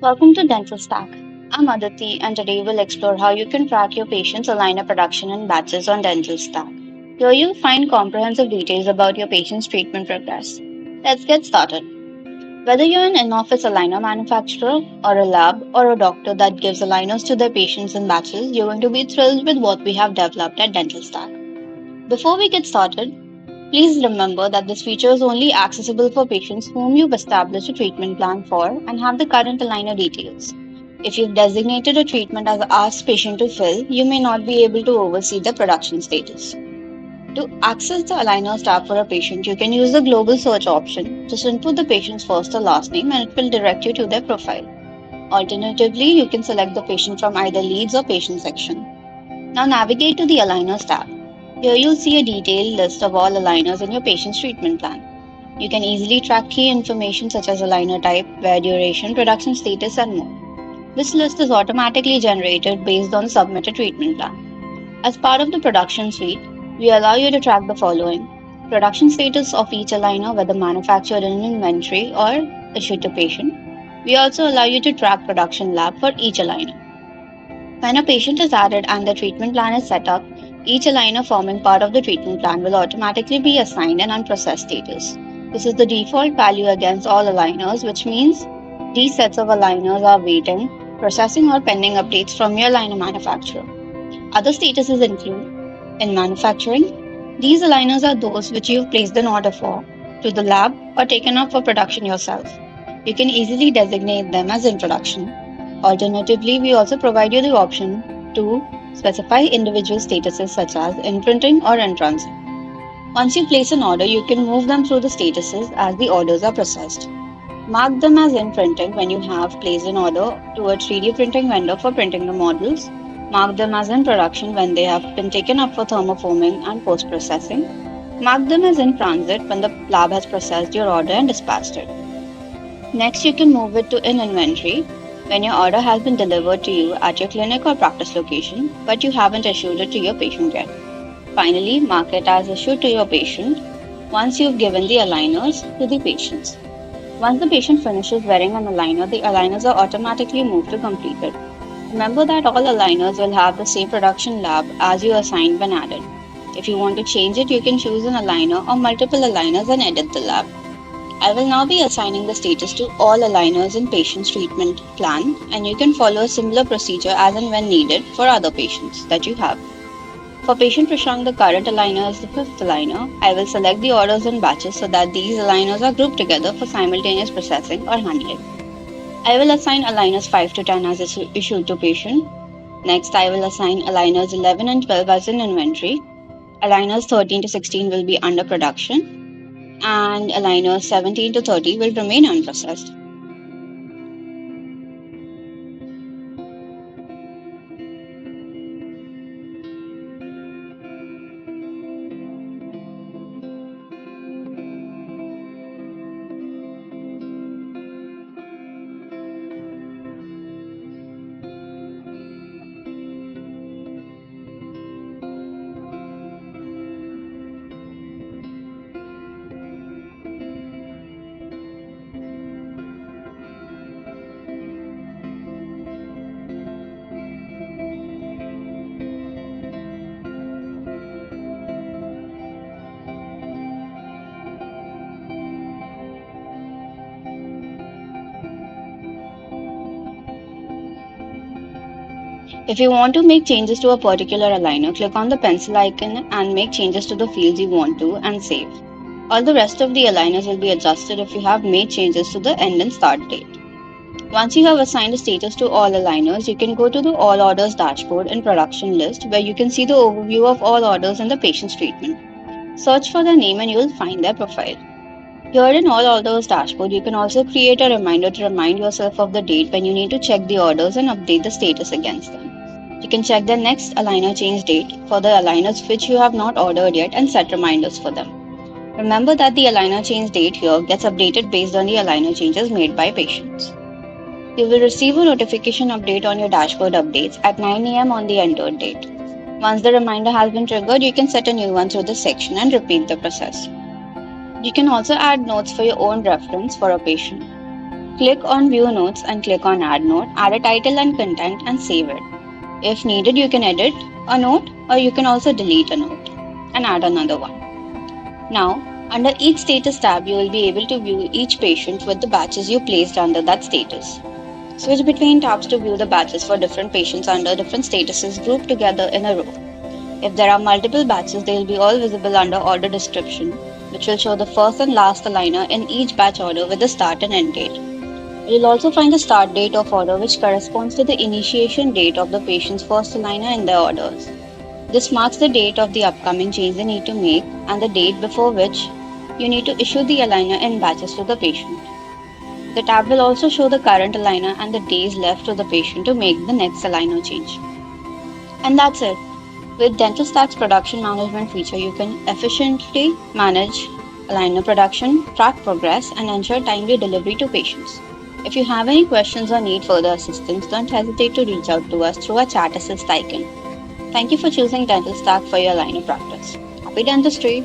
Welcome to Dental Stack. I'm Aditi, and today we'll explore how you can track your patient's aligner production and batches on Dental Stack. Here you'll find comprehensive details about your patient's treatment progress. Let's get started. Whether you're an in-office aligner manufacturer or a lab or a doctor that gives aligners to their patients in batches, you're going to be thrilled with what we have developed at Dental Stack. Before we get started, please remember that this feature is only accessible for patients whom you've established a treatment plan for and have the current aligner details. If you've designated a treatment as asked patient to fill, you may not be able to oversee the production status. To access the aligners tab for a patient, you can use the global search option. Just input the patient's first or last name and it will direct you to their profile. Alternatively, you can select the patient from either leads or patient section. Now navigate to the aligners tab. Here you'll see a detailed list of all aligners in your patient's treatment plan. You can easily track key information such as aligner type, wear duration, production status, and more. This list is automatically generated based on the submitted treatment plan. As part of the production suite, we allow you to track the following: production status of each aligner, whether manufactured in inventory or issued to patient. We also allow you to track production lab for each aligner. When a patient is added and the treatment plan is set up, each aligner forming part of the treatment plan will automatically be assigned an unprocessed status. This is the default value against all aligners, which means these sets of aligners are waiting, processing, or pending updates from your aligner manufacturer. Other statuses include: in manufacturing, these aligners are those which you've placed an order for, to the lab, or taken up for production yourself. You can easily designate them as in production. Alternatively, we also provide you the option to specify individual statuses such as in printing or in transit. Once you place an order, you can move them through the statuses as the orders are processed. Mark them as in printing when you have placed an order to a 3D printing vendor for printing the models. Mark them as in production when they have been taken up for thermoforming and post-processing. Mark them as in transit when the lab has processed your order and dispatched it. Next, you can move it to in inventory when your order has been delivered to you at your clinic or practice location, but you haven't issued it to your patient yet. Finally, mark it as issued to your patient once you've given the aligners to the patients. Once the patient finishes wearing an aligner, the aligners are automatically moved to completed. Remember that all aligners will have the same production lab as you assigned when added. If you want to change it, you can choose an aligner or multiple aligners and edit the lab. I will now be assigning the status to all aligners in patient's treatment plan, and you can follow a similar procedure as and when needed for other patients that you have. For patient Prashant, the current aligner is the fifth aligner. I will select the orders in batches so that these aligners are grouped together for simultaneous processing or handling. I will assign aligners 5 to 10 as issued to patient. Next, I will assign aligners 11 and 12 as in inventory. Aligners 13 to 16 will be under production, and aligners 17 to 30 will remain unprocessed. If you want to make changes to a particular aligner, click on the pencil icon and make changes to the fields you want to and save. All the rest of the aligners will be adjusted if you have made changes to the end and start date. Once you have assigned a status to all aligners, you can go to the All Orders dashboard in Production list where you can see the overview of all orders in the patient's treatment. Search for their name and you will find their profile. Here in All Orders dashboard, you can also create a reminder to remind yourself of the date when you need to check the orders and update the status against them. You can check the next aligner change date for the aligners which you have not ordered yet and set reminders for them. Remember that the aligner change date here gets updated based on the aligner changes made by patients. You will receive a notification update on your dashboard updates at 9 a.m. on the entered date. Once the reminder has been triggered, you can set a new one through this section and repeat the process. You can also add notes for your own reference for a patient. Click on View Notes and click on Add Note, add a title and content and save it. If needed, you can edit a note or you can also delete a note and add another one. Now, under each status tab, you will be able to view each patient with the batches you placed under that status. Switch between tabs to view the batches for different patients under different statuses grouped together in a row. If there are multiple batches, they will be all visible under order description, which will show the first and last aligner in each batch order with the start and end date. You'll also find the start date of order, which corresponds to the initiation date of the patient's first aligner in their orders. This marks the date of the upcoming change they need to make and the date before which you need to issue the aligner in batches to the patient. The tab will also show the current aligner and the days left to the patient to make the next aligner change. And that's it. With DentalStack's production management feature, you can efficiently manage aligner production, track progress, and ensure timely delivery to patients. If you have any questions or need further assistance, don't hesitate to reach out to us through our chat assist icon. Thank you for choosing DentalStack for your aligner practice. Happy dentistry!